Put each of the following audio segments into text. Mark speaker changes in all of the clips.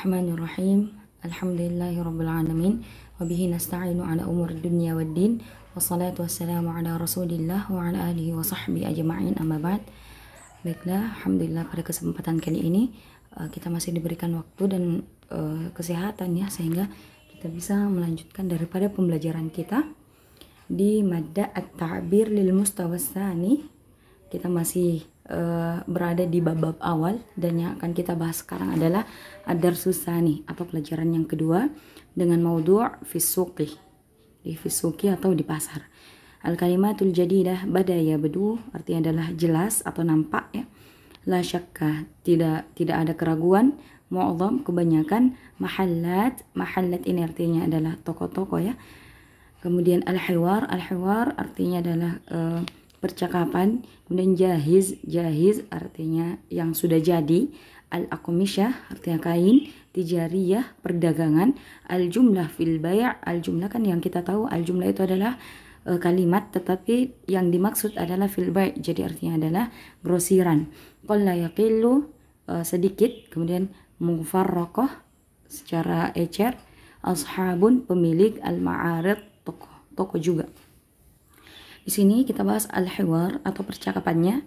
Speaker 1: Bismillahirrahmanirrahim. Alhamdulillahirabbil alamin wa bihi nasta'inu ala umuri dunya waddin. Wassalatu wassalamu ala Rasulillah wa ala alihi wa sahbihi ajma'in. Amma ba'd. Baiklah, alhamdulillah pada kesempatan kali ini kita masih diberikan waktu dan kesehatan ya, sehingga kita bisa melanjutkan daripada pembelajaran kita di madda at-ta'bir lil mustawa tsani. Kita masih berada di bab-bab awal, dan yang akan kita bahas sekarang adalah ad-darsus tsani atau pelajaran yang kedua dengan maudhu' fi suqi, di fisuki atau di pasar. Al-kalimatul jadidah bada yabdu, artinya adalah jelas atau nampak ya. La syakka, tidak ada keraguan. Mu'adham, kebanyakan. Mahallat ini artinya adalah toko-toko ya. Kemudian al-hiwar artinya adalah percakapan. Kemudian jahiz artinya yang sudah jadi. Al-aqmisyah artinya kain. Tijariyah, perdagangan. Al-jumlah fil bay', al-jumlah kan yang kita tahu, al-jumlah itu adalah kalimat, tetapi yang dimaksud adalah fil bay', jadi artinya adalah grosiran. Qalla yaqillu, sedikit. Kemudian mufarraqah, secara ecer. Ashabun, pemilik. Al-ma'arid, toko juga. Di sini kita bahas al-hiwar atau percakapannya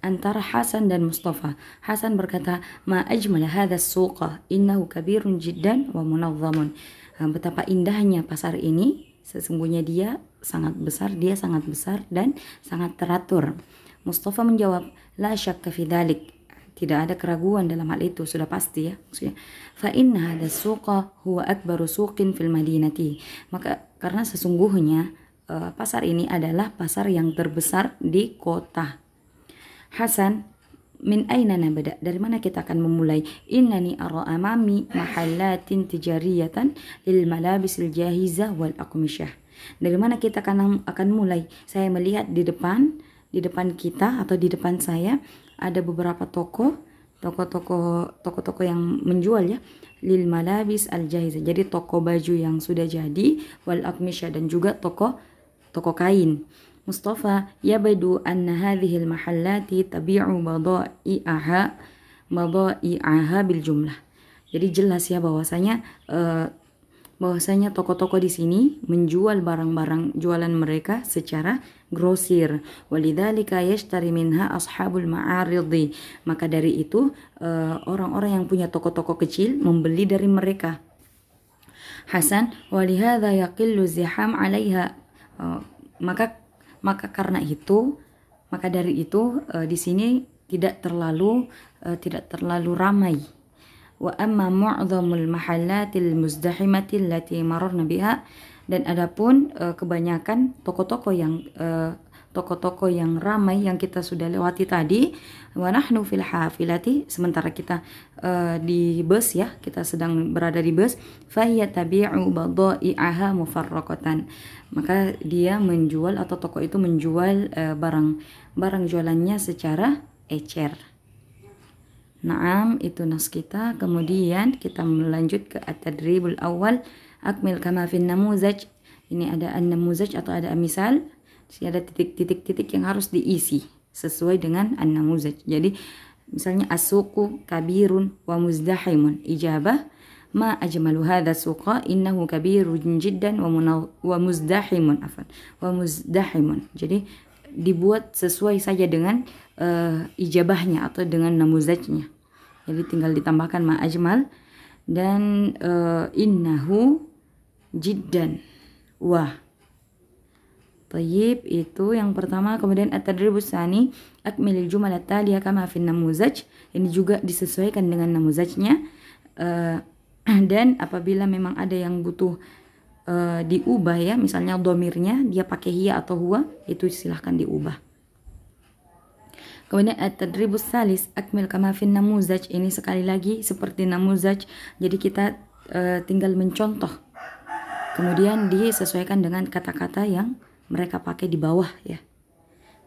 Speaker 1: antara Hasan dan Mustafa. Hasan berkata, "Ma ajmala hadha as-suqa, innahu kabirun jiddan wa munazzamun." Betapa indahnya pasar ini, sesungguhnya dia sangat besar dan sangat teratur. Mustafa menjawab, "La syakka fi dzalik." Tidak ada keraguan dalam hal itu, sudah pasti ya. Maksudnya, fa inna hadha as-suqa huwa akbaru suqin fil madinati. Maka karena sesungguhnya pasar ini adalah pasar yang terbesar di kota. Hasan, min aina nabda? Dari mana kita akan memulai? Innani ara amami mahallatin tijariyatan lil malabisil jahizah wal aqmisyah. Dari mana kita akan mulai? Saya melihat di depan kita atau di depan saya ada beberapa toko yang menjual ya, lil malabis al jahizah. Jadi toko baju yang sudah jadi, wal aqmisyah, dan juga toko kain. Mustafa, yabadu anna hadhihi al-mahallati tabi'u bada'i'aha bil jumlah. Jadi jelas ya bahwasanya toko-toko di sini menjual barang-barang jualan mereka secara grosir. Walidzalika yashtari minha ashabul ma'aridi. Maka dari itu orang-orang yang punya toko-toko kecil membeli dari mereka. Hasan, walihadza yaqillu ziham 'alaiha. Maka karena itu, maka dari itu di sini tidak terlalu ramai. Wa amma mu'dhamul mahallatil muzdahimati allati mararna biha, dan adapun kebanyakan toko-toko yang ramai yang kita sudah lewati tadi, wa nahnu fil hafilati, sementara kita di bus ya, kita sedang berada di bus, fa hiya tabi'u bada'i'aha mufarraqatan. Maka dia menjual, atau toko itu menjual barang jualannya secara ecer. Naam, itu nas kita. Kemudian kita melanjut ke at-tadribul awal. Akmil kama fin namuzaj. Ini ada an-namuzaj atau ada misal. Jadi ada titik-titik yang harus diisi sesuai dengan an-namuzaj. Jadi misalnya as-suqu kabirun wa muzdahimun. Ijabah, ma ajmalu hadha suqa, innahu kabirun jiddan wa muzdahimun. Jadi dibuat sesuai saja dengan ijabahnya atau dengan namuzajnya. Jadi tinggal ditambahkan ma ajmal dan innahu jiddan wa. Tayyib, itu yang pertama. Kemudian at-tadribus tsani, akmilil jumal at-taliyah kama fin namuzaj. Ini juga disesuaikan dengan namuzajnya. Dan apabila memang ada yang butuh diubah ya, misalnya domirnya dia pakai hiya atau huwa, itu silahkan diubah. Kemudian at-tadribus tsalis, akmil kama fin namuzaj. Ini sekali lagi seperti namuzaj, jadi kita tinggal mencontoh, kemudian disesuaikan dengan kata-kata yang mereka pakai di bawah ya.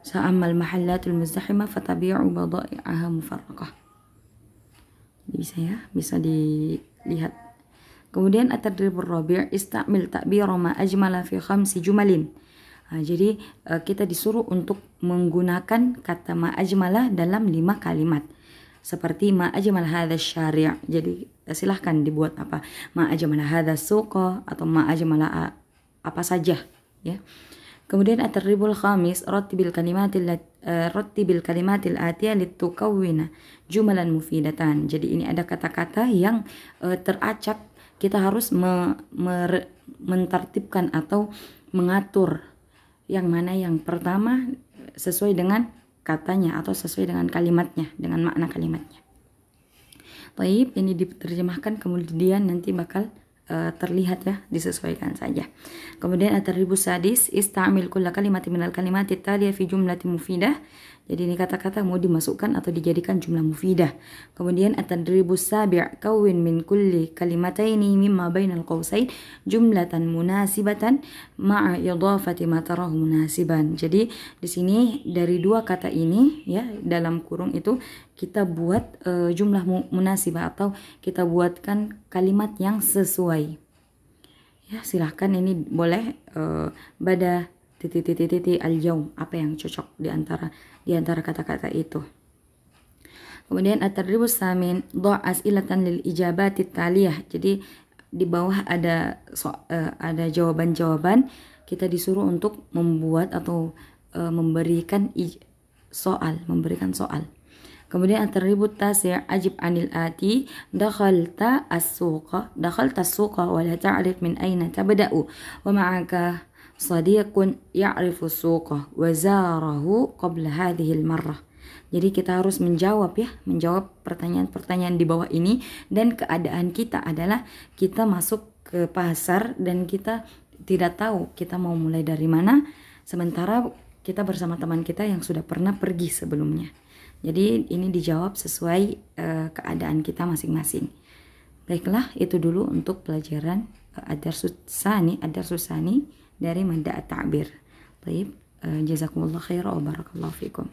Speaker 1: Sa'amal mahallatul muzdahimah fatabi'u bada'i'aha mufarraqah. Bisa dilihat. Kemudian at-tadribur rabi', istamil ta'bira ma ajmala fi 5 jumalin. Jadi kita disuruh untuk menggunakan kata ma ajmala dalam 5 kalimat. Seperti ma ajmal hadha syari'. Jadi silahkan dibuat apa? Ma ajmal hadha suqa atau ma ajmal apa saja ya. Kemudian at-tarribul khamis, rattibil kalimatil atiyah litukawwina jumalan mufidatan. Jadi ini ada kata-kata yang teracak, kita harus mentertibkan atau mengatur yang mana yang pertama sesuai dengan katanya atau sesuai dengan kalimatnya, dengan makna kalimatnya. Baik, ini diterjemahkan kemudian nanti bakal terlihat ya, disesuaikan saja. Kemudian at-tarribus sadis, istamil kulla kalimatin minal kalimati taliyah fi jumlatin mufidah. Jadi ini kata-kata mau dimasukkan atau dijadikan jumlah mufidah. Kemudian at-tadribus sabi', kawin min kulli kalimataini mimma bainal qausain jumlatan munasibatan ma'a idafati ma tarahu munasiban. Jadi di sini dari dua kata ini ya, dalam kurung itu kita buat jumlah munasibah atau kita buatkan kalimat yang sesuai. Ya, silahkan ini boleh bada titik al-yaum, apa yang cocok di antara kata-kata itu. Kemudian at-tadribus samin, dha' as'ilatan lil ijabati taliyah. Jadi di bawah ada jawaban-jawaban, kita disuruh untuk membuat atau memberikan soal. Kemudian at-tarribut tasi', ajib anil ati, dakhalta as-suqa wa la ta'rif min aina tabda'u wa ma'aka sadiqun ya'rifu as-suqa wa zarahu qabla hadhihi al-marrah. Jadi kita harus menjawab pertanyaan-pertanyaan di bawah ini, dan keadaan kita adalah kita masuk ke pasar dan kita tidak tahu kita mau mulai dari mana, sementara kita bersama teman kita yang sudah pernah pergi sebelumnya. Jadi ini dijawab sesuai keadaan kita masing-masing. Baiklah, itu dulu untuk pelajaran ad-darsus tsani dari Madda at-Ta'bir. Baik, jazakumullah khairan wa barakallahu fikum.